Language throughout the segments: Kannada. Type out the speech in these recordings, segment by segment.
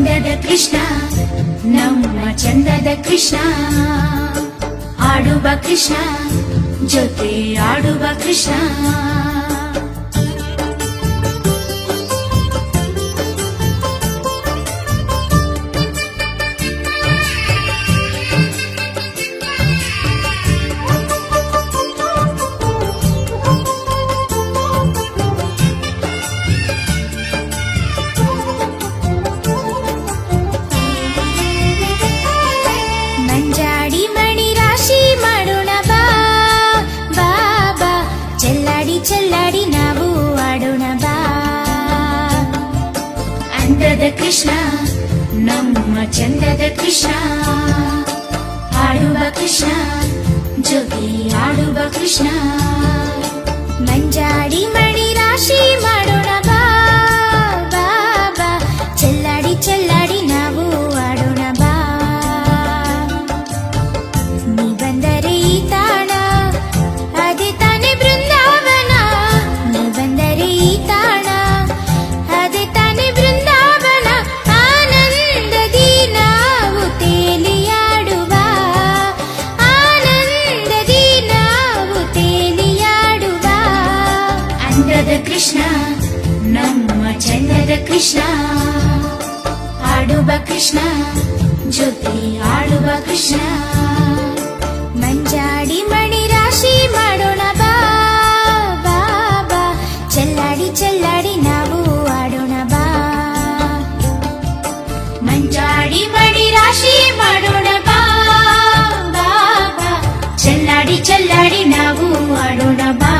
ಅಂದದ ಕೃಷ್ಣ ನಮ್ಮ ಚಂದದ ಕೃಷ್ಣ ಆಡುವ ಕೃಷ್ಣ ಜೊತೆ ಆಡುವ ಕೃಷ್ಣ ಮಂಜಾಡಿ ಮಣಿ ರಾಶಿ ಮಾಡೋಣ ಬಾ ಬಾಬಾ ಚೆಲ್ಲಾಡಿ ಚೆಲ್ಲಾಡಿ ನಾವು ಆಡೋಣ ಬಾ ಅಂದದ ಕೃಷ್ಣ ನಮ್ಮ ಚಂದದ ಕೃಷ್ಣ ಆಡುವ ಕೃಷ್ಣ ಜೊತೆ ಆಡುವ ಕೃಷ್ಣ ಮಂಜಾಡಿ ಮಣಿ ರಾಶಿ ಮಾಡೋಣ ಬಾ ಬಾಬಾ ಚೆಲ್ಲಾಡಿ ಚೆಲ್ಲಾಡಿ ನಾವು ಆಡೋಣ ಬಾ ನೀ ಬಂದರೆ ಈ ತಾಣ ಅದೇ ತಾನೆ ಬೃಂದಾವನ ನೀ ಬಂದರೆ ಈ ತಾಣ ಅದೇ ತಾನೆ ಬೃಂದಾವನ ಆನಂದದಿ ನಾವು ತೇಲಿಯಾಡುವ ಆನಂದದಿ ನಾವು ತೇಲಿಯಾಡುವ ಅಂದದ ಕೃಷ್ಣ ನಮ್ಮ ಚಂದದ ಕೃಷ್ಣ ಆಡುವ ಕೃಷ್ಣ ಜೊತೆ ಆಡುವ ಕೃಷ್ಣ ಮಂಜಾಡಿ ಮಣಿ ರಾಶಿ ಮಾಡೋಣ ಬಾ ಬಾಬಾ ಚೆಲ್ಲಾಡಿ ಚೆಲ್ಲಾಡಿ ನಾವು ಆಡೋಣ ಬಾ ಮಂಜಾಡಿ ಮಣಿ ರಾಶಿ ಮಾಡೋಣ ಬಾ ಬಾಬಾ ಚೆಲ್ಲಾಡಿ ಚೆಲ್ಲಾಡಿ ನಾವು ಆಡೋಣ ಬಾ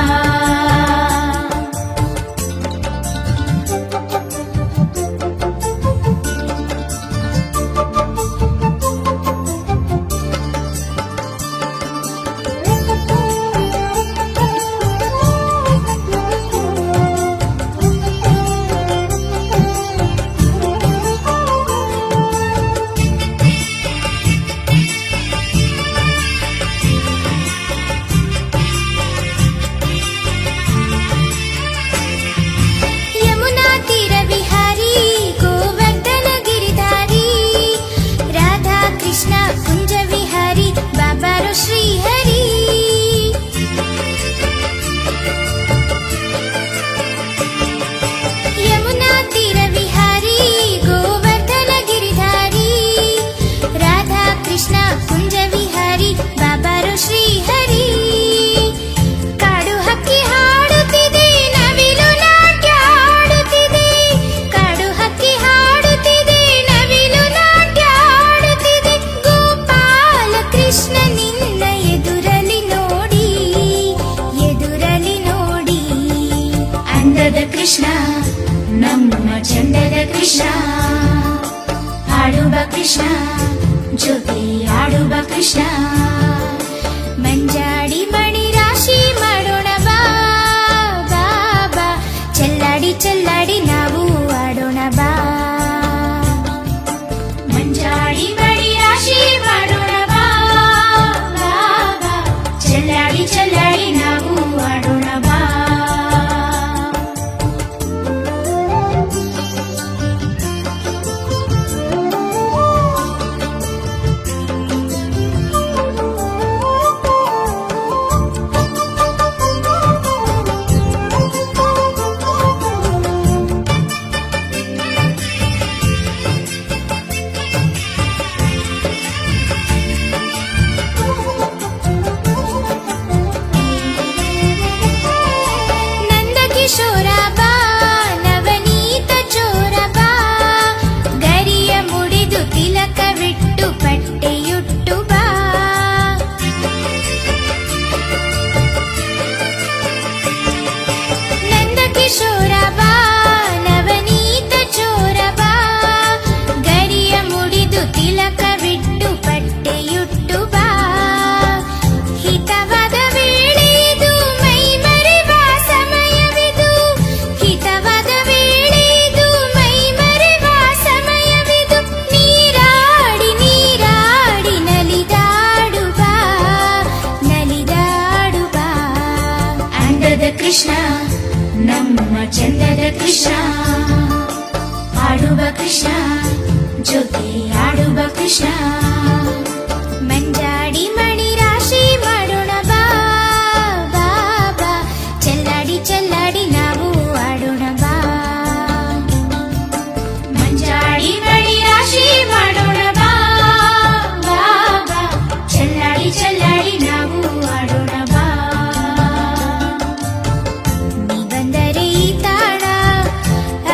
ಯಮುನಾ ತೀರ ವಿಹಾರಿ ಗೋವರ್ಧನ ಗಿರಿಧಾರಿ ರಾಧಾ ಕೃಷ್ಣ ಕುಂಜ ವಿಹಾರಿ ಬಾಬಾರು ಶ್ರೀಹರಿ ಯಮುನಾ ತೀರ ವಿಹಾರಿ ಗೋವರ್ಧನ ಗಿರಿಧಾರಿ ರಾಧಾ ಕೃಷ್ಣ ಕುಂಜ ವಿಹಾರಿ ಬಾಬಾರು ಶ್ರೀಹರಿ ಕಾಡು ಹಕ್ಕಿ ಹಾಡುತ್ತಿದೆ ನವಿಲು ನಾಟ್ಯ ಆಡುತ್ತಿದೆ ಕಾಡು ಹಕ್ಕಿ ಹಾಡುತ್ತಿದೆ ನವಿಲು ನಾಟ್ಯ ಆಡುತ್ತಿದೆ ಗೋಪಾಲ ಕೃಷ್ಣ ನಿನ್ನ ಎದುರಲಿ ನೋಡಿ ಅಂದದ ಕೃಷ್ಣ ನಮ್ಮ ಚಂದದ ಕೃಷ್ಣ ಆಡುವ ಕೃಷ್ಣ ಜೊತೆ ಆಡುವ ಕೃಷ್ಣ ಮಂಜಾಡಿ ಮಣಿ ರಾಶಿ ಮಾಡೋಣ ಬಾ ಬಾಬಾ ಚೆಲ್ಲಾಡಿ ಚೆಲ್ಲಾಡಿ ನಾವು ಆಡೋಣ ಬಾ ಮಂಜಾಡಿ ಮಣಿ ರಾಶಿ ಮಾಡೋಣ ಬಾ ಬಾಬಾ ಚೆಲ್ಲಾಡಿ ಚೆಲ್ಲಾಡಿ ನಾವು ಆಡೋಣ ಬಾ ಜೊತೆ ಆಡುವ ಕೃಷ್ಣ ಮಂಜಾಡಿ ಮಣಿ ರಾಶಿ ಮಾಡೋಣ ಬಾ ಬಾ ಬಾ ಚೆಲ್ಲಾಡಿ ಚೆಲ್ಲಾಡಿ ನಾವು ಆಡೋಣ ಬಾ ಮಂಜಾಡಿ ಮಣಿ ರಾಶಿ ಮಾಡೋಣ ಬಾ ಬಾ ಬಾ ಚೆಲ್ಲಾಡಿ ಚೆಲ್ಲಾಡಿ ನಾವು ಆಡೋಣ ಬಾ ನೀ ಬಂದರೆ ಈ ತಾಣ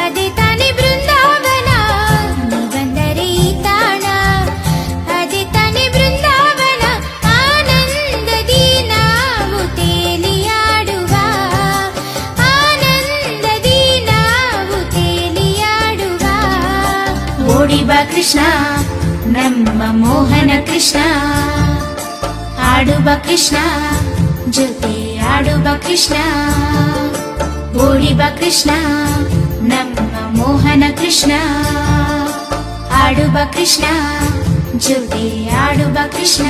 ಅದೇ ತಾನೇ ಬೃಂದಾವನ ನೀ ಬಂದರೆ ಈ ತಾಣ ಅದೇ ತಾನೇ ಬೃಂದಾವನ ಆನಂದದಿ ನಾವು ತೇಲಿಯಾಡುವ ಆನಂದದಿ ನಾವು ತೇಲಿಯಾಡುವ ಓಡಿ ಬಾ ಕೃಷ್ಣ ನಮ್ಮ ಮೋಹನ ಕೃಷ್ಣ ಆಡುವ ಕೃಷ್ಣ ಜೊತೆ ಆಡುವ ಕೃಷ್ಣ ಓಡಿ ಬಾ ಕೃಷ್ಣ ನಮ್ಮ ಮೋಹನ ಕೃಷ್ಣ ಆಡುವ ಕೃಷ್ಣ ಜೊತೆ ಆಡುವ ಕೃಷ್ಣ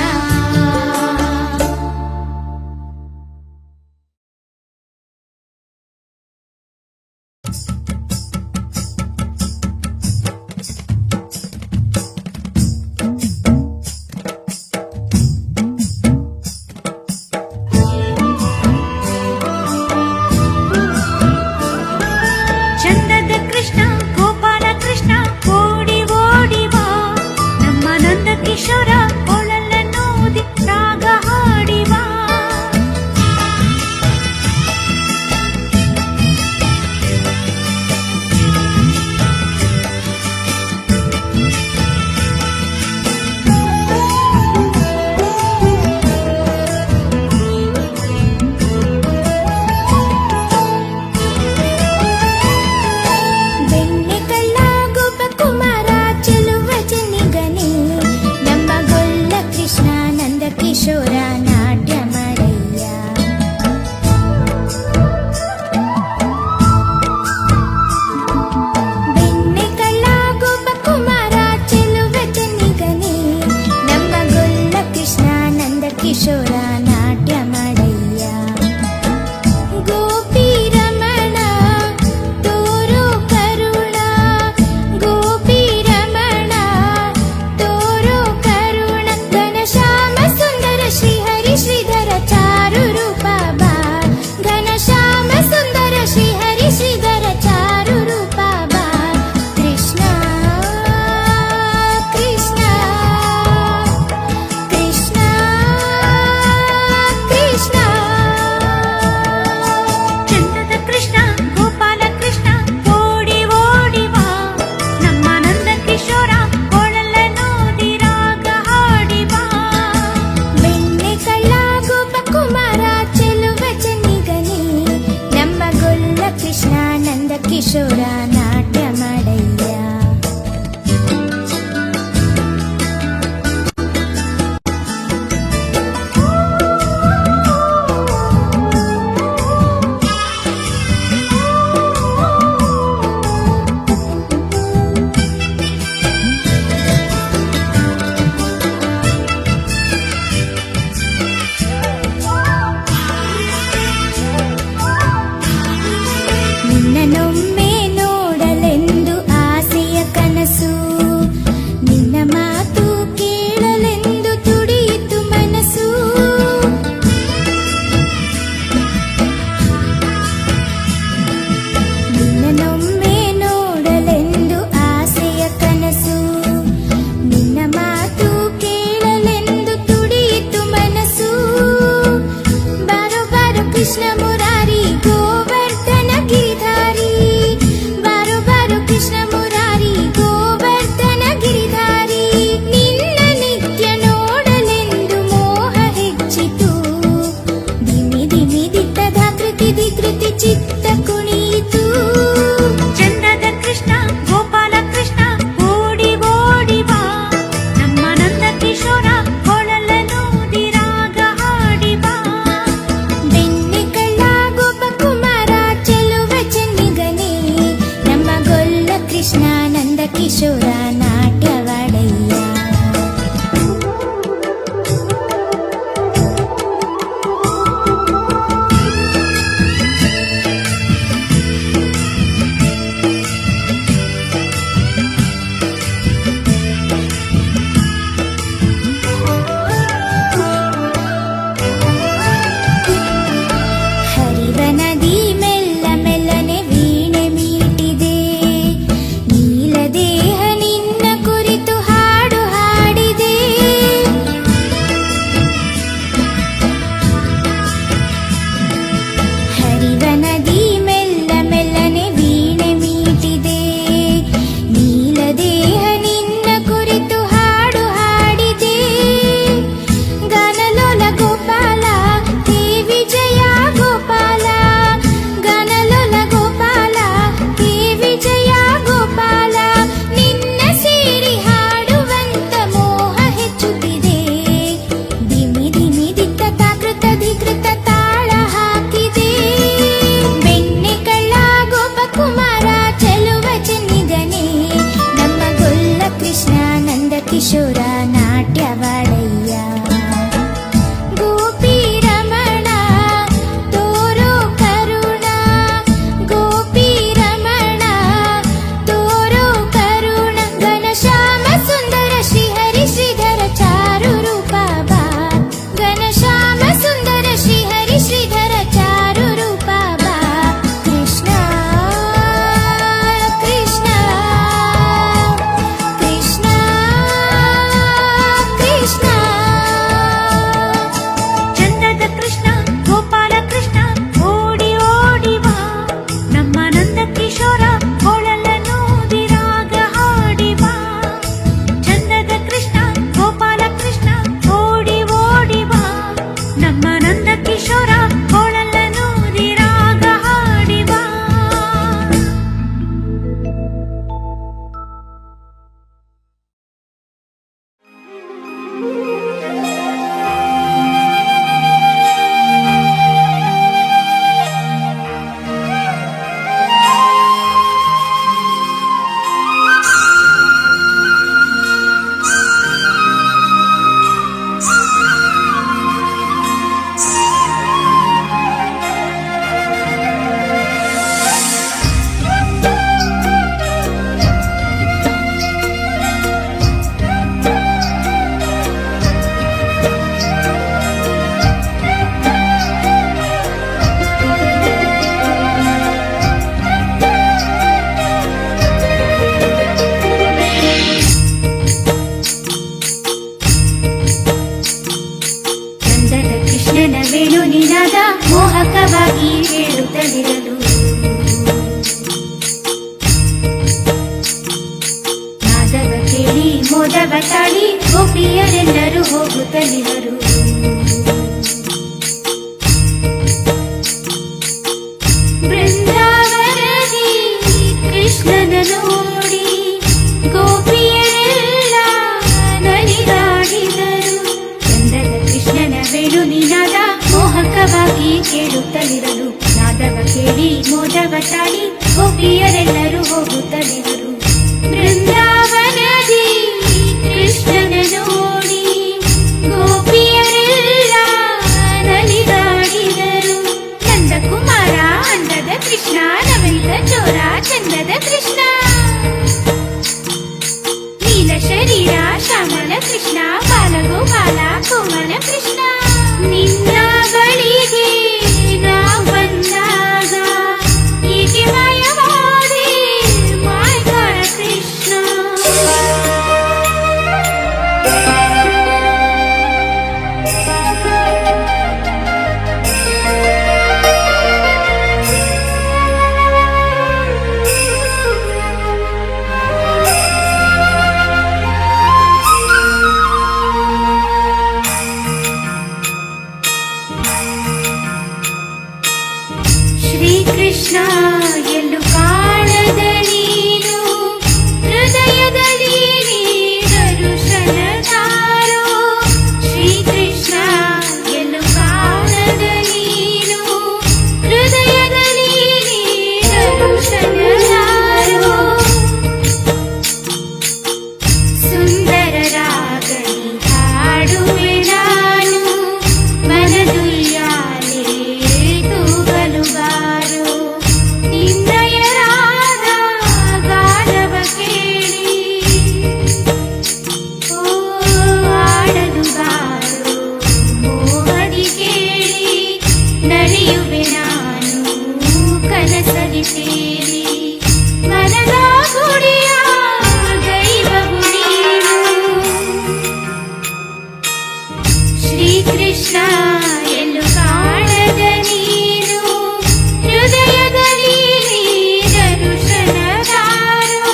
ಚಂದದ ಕೃಷ್ಣ ಗೋಪಾಲ ಕೃಷ್ಣ ಓಡಿ ಓಡಿ ಬಾ ನಮ್ಮ ನಂದ ಕಿಶೋರ ಕೊಳಲನ್ನು ಕೃಷ್ಣನ ವೇಣು ನಿನಾದ ಮೋಹಕವಾಗಿ ಹೇಳುತ್ತಲಿರಲು ನಾದವ ಕೇಳಿ ಮೋದವ ತಾಳಿ ಗೋಪಿಯರೆಲ್ಲರೂ ಹೋಗುತ್ತಲಿರರು. ಬೃಂದಾವನದಿ ಕೃಷ್ಣನ ನೋಡಿ ಗೋಪಿಯರೆಲ್ಲ ನಲಿದಾಡಿದರು. ಚಂದದ ಕೃಷ್ಣನ ವೇಣು ನಿನಾದ ಮೋಹಕವಾಗಿ ಕೇಳುತ್ತಲಿರಲು ನಾದವ ಕೇಳಿ ಮೋದವ ತಾಳಿ ಗೋಪಿಯರೆಲ್ಲರೂ ಹೋಗುತ್ತಲಿರರು. ಬೃಂದಾವನದಿ ಕೃಷ್ಣನ ನೋಡಿ ಗೋಪಿಯರೆಲ್ಲ ನಲಿದಾಡಿದರು. ನಂದಕುಮಾರ ಅಂದದ ಕೃಷ್ಣ ನವನಿತ ಚೋರ ಚಂದದ ಕೃಷ್ಣ ನೀಲ ಶರೀರ ಶ್ಯಾಮಲ ಕೃಷ್ಣ ಬಾಲಗೋಪಾಲ ಕೋಮಲ ಕೃಷ್ಣ ನಿನ್ನ ಬಳಿಗೆ ನಾ ಬಂದಾಗ ಹೀಗೆ ಮಾಯವಾದೆ ಮಾಯಗಾರ ಕೃಷ್ಣ. ಶ್ರೀಕೃಷ್ಣ ಎಲ್ಲೂ ಕಾಣದ ನೀನು ಹೃದಯದಲ್ಲಿ ದರ್ಶನ ತಾರೋ. ಶ್ರೀಕೃಷ್ಣ ಎಲ್ಲೂ ಕಾಣದ ನೀನು ಹೃದಯದಲ್ಲಿ ದರ್ಶನ ತಾರೋ. ಸುಂದರ ರಾಗಲಿ ಹಾಡುವೆ ನಾನು ಮನದುಯ್ಯಾಲೆ ತೂಗಲು ಬಾರೋ. ನಿನ್ನಯರಾದ ಗಾನವ ಕೇಳಿ ಓ ಆಡಲು ಬಾರೋ ಮೋಹದಿ ಕೇಳಿ ನಲಿಯುವೆ ನಾನು ಕನಸಲಿ ಸೇರಿ. ಮನದ ಗುಡಿಯ ದೈವವು ನೀನು ಶ್ರೀಕೃಷ್ಣ ಎಲ್ಲೂ ಕಾಣದ ನೀನು ಹೃದಯದಲ್ಲಿ ದರ್ಶನ ತಾರೋ.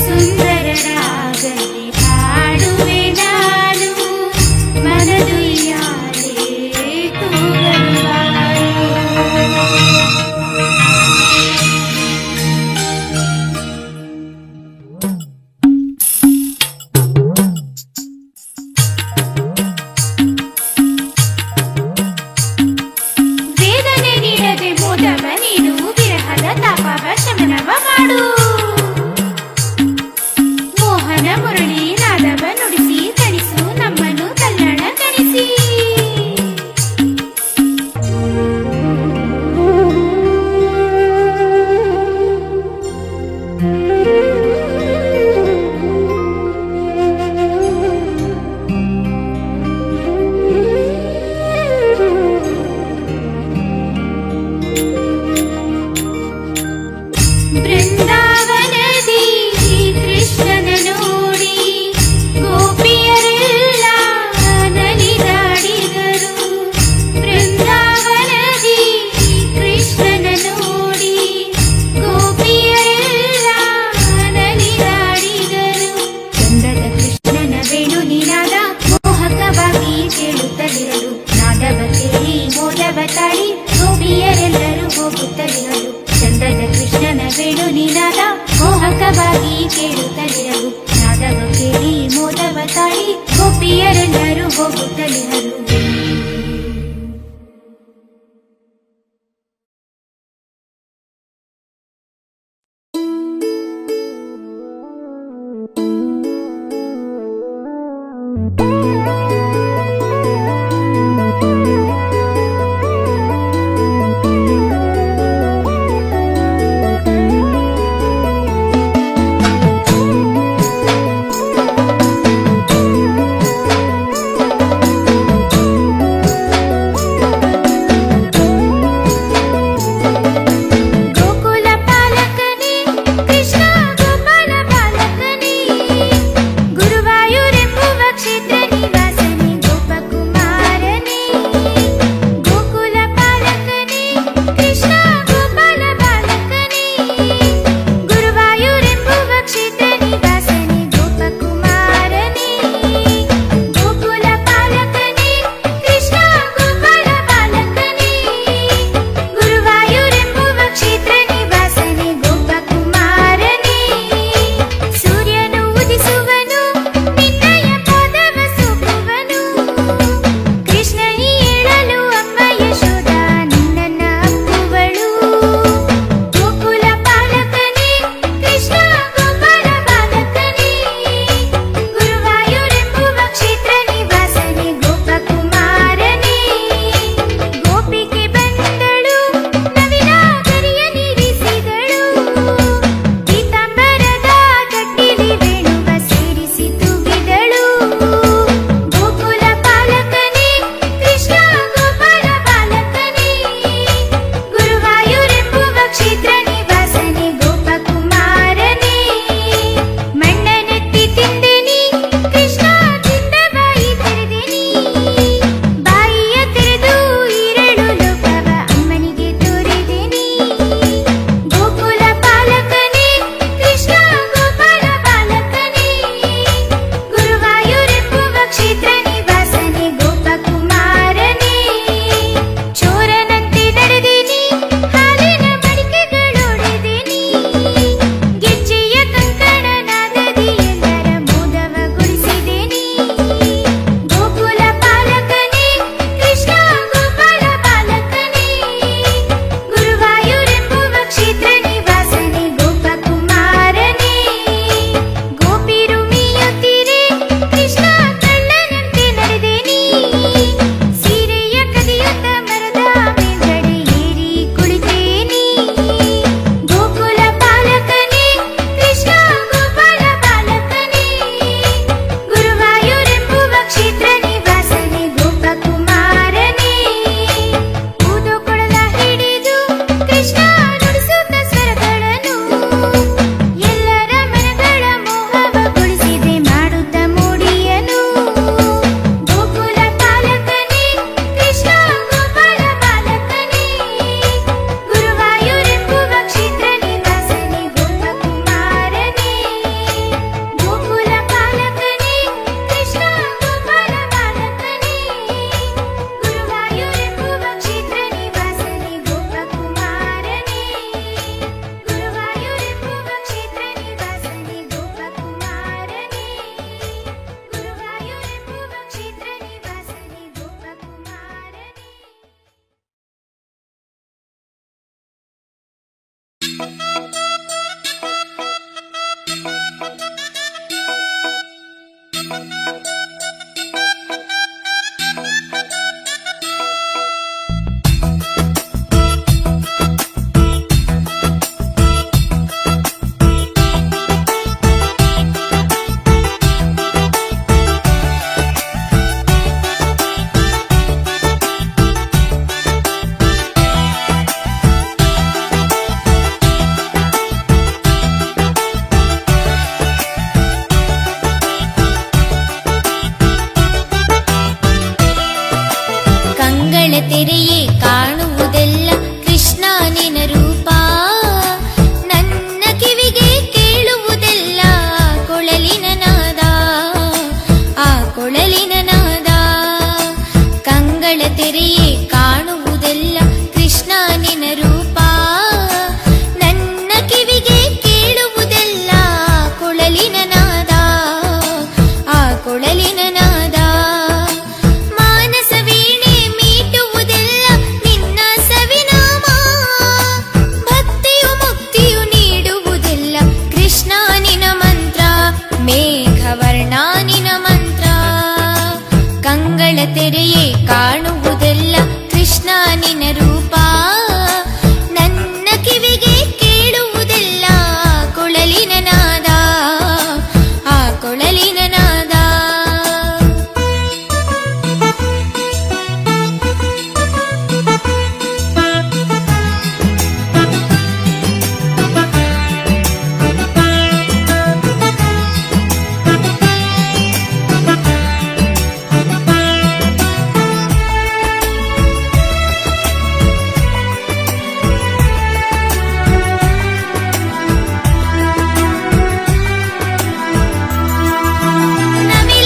ಸುಂದರ ರಾಗಲಿ ಹಾಡುವೆ ನಾನು ಮನದುಯ್ಯಾಲೆ ತೂಗಲು ಬಾರೋ. ತೆರೆಯೇ ಕಾಣುವುದೆಲ್ಲ ಕೃಷ್ಣ ನಿನ ರೂಪ. ನನ್ನ ಕಿವಿಗೆ ಕೇಳುವುದೆಲ್ಲ ಕೊಳಲಿನ ನಾದ, ಆ ಕೊಳಲಿನ ನಾದ. ಕಂಗಳ ತೆರೆಯೇ ಕಾಣುವುದೆಲ್ಲ ಕೃಷ್ಣ ನಿನ ರೂಪ. ನನ್ನ ಕಿವಿಗೆ ಕೇಳುವುದೆಲ್ಲ ಕೊಳಲಿನ ನಾದ, ಆ ಕೊಳಲಿನ ನಾದ. ಮಾನಸ ವೀಣೆ ಮೀಟುವುದೆಲ್ಲ ನಿನ್ನ ಸವಿನಾಮ. ಭಕ್ತಿಯು ಮುಕ್ತಿಯು ನೀಡುವುದೆಲ್ಲ ಕೃಷ್ಣ ನಿನ ಮಂತ್ರ, ಮೇಘವರ್ಣ ನಿನ ಮಂತ್ರ. ಕಂಗಳ ತೆರೆಯೇ ಕಾಣುವುದೆಲ್ಲ ಕೃಷ್ಣ ನಿನ ರೂಪ. ನನ್ನ ಕಿವಿಗೆ ಕೇಳುವುದೆಲ್ಲ ಕೊಳಲಿನ ನಾದ, ಆ ಕೊಳಲಿನ ನಾದ.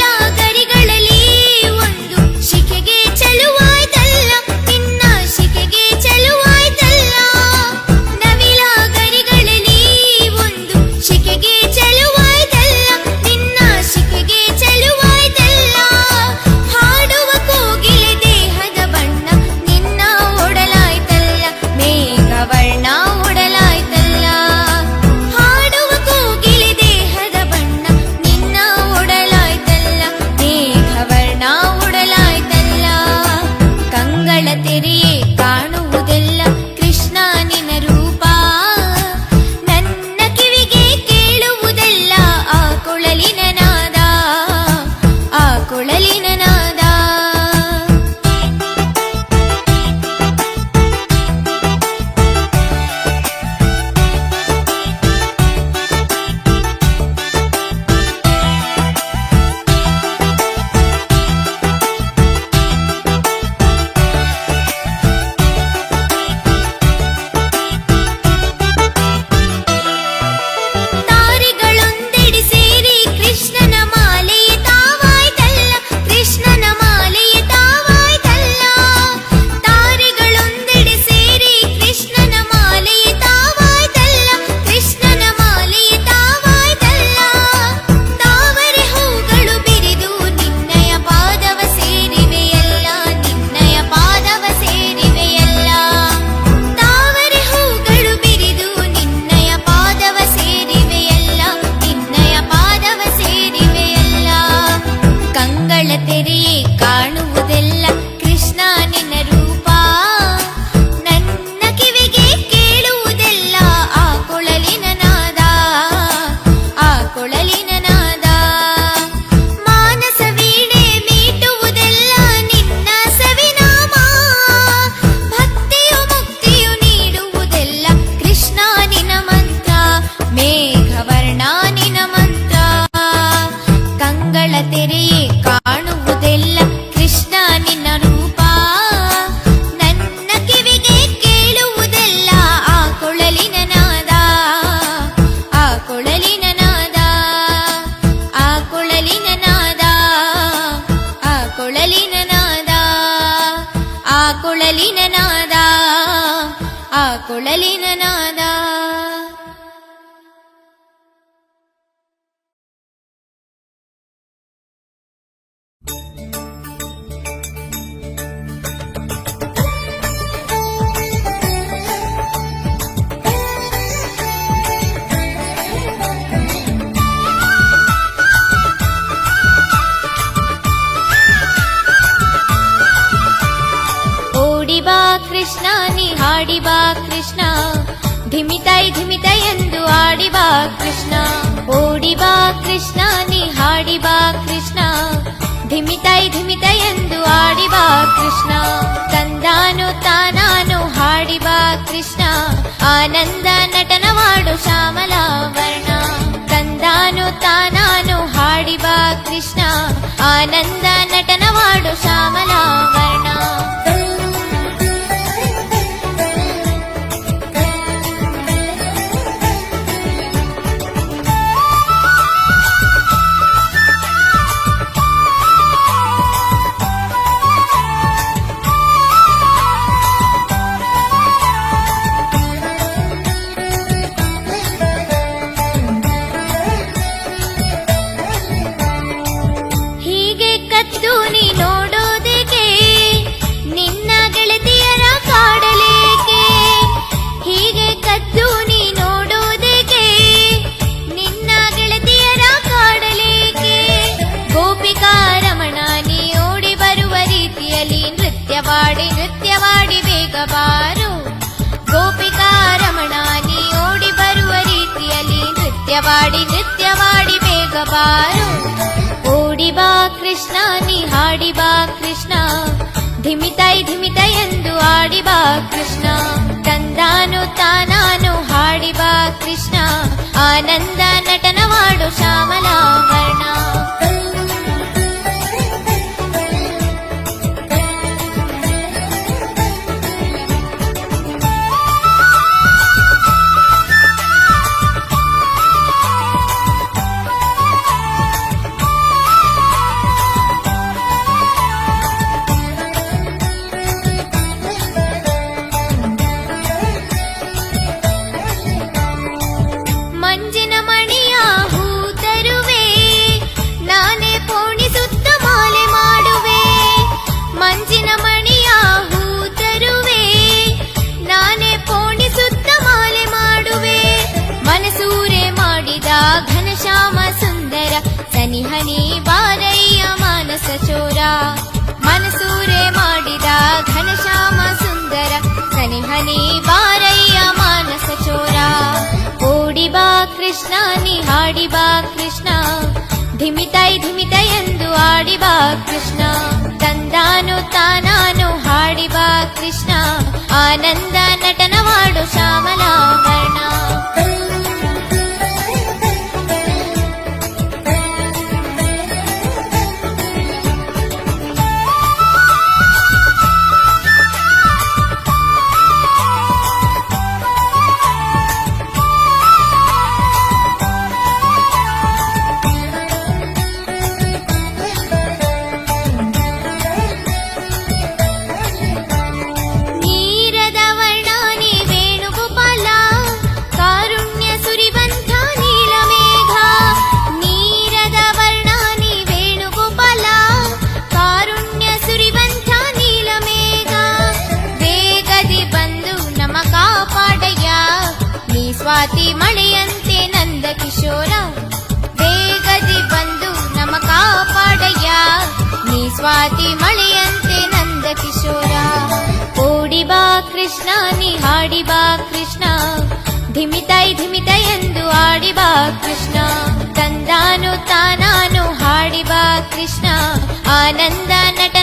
ನವಿಲಾಗರಿಗಳಲ್ಲಿ ಒಂದು ಶಿಖೆಗೆ ಚೆಲುವಾಯ್ತಲ್ಲ, ನಿನ್ನ ಶಿಖೆಗೆ ಚೆಲುವಾಯ್ತಲ್ಲ. ನವಿಲಾಗರಿಗಳಲ್ಲಿ ಒಂದು ಶಿಖೆಗೆ ಚೆಲುವಾಯ್ತಲ್ಲ, ನಿನ್ನ ಶಿಖೆಗೆ ಚೆಲುವಾಯ್ತಲ್ಲ. ಹಾಡುವ ಕೋಗಿಲೆ ದೇಹದ ಬಣ್ಣ ನಿನ್ನ ಒಡಲಾಯ್ತಲ್ಲ, ಮೇಘವರ್ಣ ಒಡಲಾಯ್ತಲ್ಲ. ಹಾಡುವ ಕೋಗಿಲೆ ದೇಹದ ಬಣ್ಣ ನಿನ್ನ ಒಡಲಾಯ್ತಲ್ಲ, ಮೇಘವರ್ಣ ಒಡಲಾಯ್ತಲ್ಲ. ಕಂಗಳ ತೆರೆಯೇ ಕಾಣುವುದೆಲ್ಲ ಕೃಷ್ಣ ನಿನ ರೂಪ. ನನ್ನ ಕಿವಿಗೆ ಕೇಳುವುದೆಲ್ಲ ಆ ಕೊಳಲಿನ ನಾದ, ಆ ಕೊಳಲಿನ ನಾದ. ತಾರಿಗಳೊಂದೆಡೆ ಸೇರಿ ಕೃಷ್ಣನ ಮಾಲೆಯೇ ತಾವಾಯ್ತಲ್ಲ, ಕೃಷ್ಣನ ಮಾಲೆಯೇ ತಾವಾಯ್ತಲ್ಲ. ತಾರಿಗಳೊಂದೆಡೆ ಸೇರಿ ಕೃಷ್ಣನ ಮಾಲೆಯೇ ತಾವಾಯ್ತಲ್ಲ, ಕೃಷ್ಣನ ಮಾಲೆಯೇ ತಾವಾಯ್ತಲ್ಲ. ತಾವರೆ ಹೂಗಳು ಬಿರಿದು ನಿನ್ನಯ ಪಾದವ ಸೇರಿವೆಯಲ್ಲ, ನಿನ್ನಯ ಪಾದವ ಸೇರಿವೆಯಲ್ಲ. ತಾವರೆ ಹೂಗಳು ಬಿರಿದು ನಿನ್ನಯ ಪಾದವ ಸೇರಿವೆಯಲ್ಲ, ನಿನ್ನಯ ಪಾದವ ಸೇರಿವೆಯಲ್ಲ. ಕಂಗಳ ತೆರೆಯೇ ಕಾಣುವುದೆಲ್ಲ ಕೃಷ್ಣ ನಿನ ರೂಪ. ನನ್ನ ಕಿವಿಗೆ ಕೇಳುವುದೆಲ್ಲ ಆ ಕೊಳಲಿನ ನಾದ, ಆ ಕೊಳಲಿನ ನಾದ. ಮಾನಸ ವೀಣೆ ಮೀಟುವುದೆಲ್ಲ ನಿನ್ನ ಸವಿನಾಮ. ಭಕ್ತಿಯು ಮುಕ್ತಿಯು ನೀಡುವುದೆಲ್ಲ ಕೃಷ್ಣ ನಿನ ಮಂತ್ರ, ಮೇಘವರ್ಣ ನಿನ ಮಂತ್ರ. ಕಂಗಳ ತೆರೆಯೇ ಕಾಣುವುದೆಲ್ಲ ಕೃಷ್ಣ ನಿನ್ನ ರೂಪ. ನನ್ನ ಕಿವಿಗೆ ಕೇಳುವುದೆಲ್ಲ ಆ ಕೊಳಲಿನ ನಾದ, ಆ ಕೊಳಲಿನ ನಾದ, ಆ ಕೊಳಲಿನ ನಾದ, ಆ ಕೊಳಲಿನ ನಾದ, ಆ ಕೊಳಲಿನ ನಾದ, ಆ ಕೊಳಲಿನ ನಾದ. ಓಡಿ ಬಾ ಕೃಷ್ಣ ನೀ ಹಾಡಿ ಬಾ ಕೃಷ್ಣ, ಧಿಮಿತೈ ಧಿಮಿತೈ ಎಂದು ಆಡಿ ಬಾ ಕೃಷ್ಣ. ಓಡಿ ಬಾ ಕೃಷ್ಣ ನೀ ಹಾಡಿ ಬಾ ಕೃಷ್ಣ, ಧಿಮಿತೈ ಧಿಮಿತೈ ಎಂದು ಆಡಿ ಬಾ ಕೃಷ್ಣ. ತಂದಾನು ತಾನಾನು ಹಾಡಿ ಬಾ ಕೃಷ್ಣ, ಆನಂದ ನಟನವಾಡು ಶ್ಯಾಮಲಾವರ್ಣ. ತಂದಾನು ತಾನಾನು ಹಾಡಿ ಬಾ ಕೃಷ್ಣ, ಆನಂದ ನಟನವಾಡು ಶ್ಯಾಮಲಾವರ್ಣ. ಹಾಡಿ ನೃತ್ಯ ಮಾಡಿ ಬೇಗ ಬಾರು. ಓಡಿ ಬಾ ಕೃಷ್ಣ ನೀ ಹಾಡಿ ಬಾ ಕೃಷ್ಣ, ಧಿಮಿತೈ ಧಿಮಿತೈ ಎಂದು ಆಡಿ ಬಾ ಕೃಷ್ಣ. ತಂದಾನು ತಾನಾನು ಹಾಡಿ ಬಾ ಕೃಷ್ಣ, ಆನಂದ ನಟನವಾಡು ಶ್ಯಾಮಲಾಭರಣ. ಮಂಜಿನ ಮಣಿಯ ಹೂ ತರುವೆ, ನಾನೇ ಪೋಣಿಸುತ್ತ ಮಾಲೆ ಮಾಡುವೆ. ಮಂಜಿನ ಮಣಿಯ ಹೂ ತರುವೆ, ನಾನೇ ಪೋಣಿಸುತ್ತ ಮಾಲೆ ಮಾಡುವೆ. ಮನಸೂರೆ ಮಾಡಿದ ಘನಶ್ಯಾಮ ಸುಂದರ, ಸನಿಹನಿ ಬಾರಯ್ಯ ಮಾನಸ ಚೋರ. ಮನಸೂರೆ ಮಾಡಿದ ಘನಶ್ಯಾಮ ಸುಂದರ, ಸನಿಹನಿ ಬಾರಯ್ಯ ಮಾನಸ ಚೋರ. ಓಡಿ ಬಾ ಕೃಷ್ಣ ನೀ ಹಾಡಿ ಬಾ ಕೃಷ್ಣ, ಧಿಮಿತೈ ಧಿಮಿತೈ ಎಂದು ಆಡಿ ಬಾ ಕೃಷ್ಣ. ತಂದಾನು ತಾನಾನು ಹಾಡಿ ಬಾ ಕೃಷ್ಣ, ಆನಂದ ನಟನವಾಡು ಶ್ಯಾಮಲಾಭರಣ. ನೀರದ ವರ್ಣಾನಿ ವೇಣುಗೋಪಾಲ, ಕಾರುಣ್ಯ ಸುರಿವಂತ ನೀಲಮೇಘ. ನೀರದ ವರ್ಣಾನಿ ವೇಣುಗೋಪಾಲ, ಕಾರುಣ್ಯ ಸುರಿವಂತ ನೀಲಮೇಘ. ಬೇಗದಿ ಬಂದು ನಮ ಕಾಪಾಡಯ್ಯ, ನೀ ಸ್ವಾತಿ ಮಳೆಯಂತೆ ನಂದ ಕಿಶೋರ. ಬೇಗದಿ ಬಂದು ನಮ ಕಾಪಾಡಯ್ಯ, ನೀ ಸ್ವಾತಿ ಮಳೆಯಂತೆ ನಂದ ಕಿಶೋರ. ಓಡಿ ಬಾ ಕೃಷ್ಣ ನೀ ಹಾಡಿ ಬಾ ಕೃಷ್ಣ, ಧಿಮಿತೈ ಧಿಮಿತೈ ಎಂದು ಆಡಿ ಬಾ ಕೃಷ್ಣ. ತಂದಾನು ತಾನಾನು ಹಾಡಿ ಬಾ ಕೃಷ್ಣ, ಆನಂದ ನಟ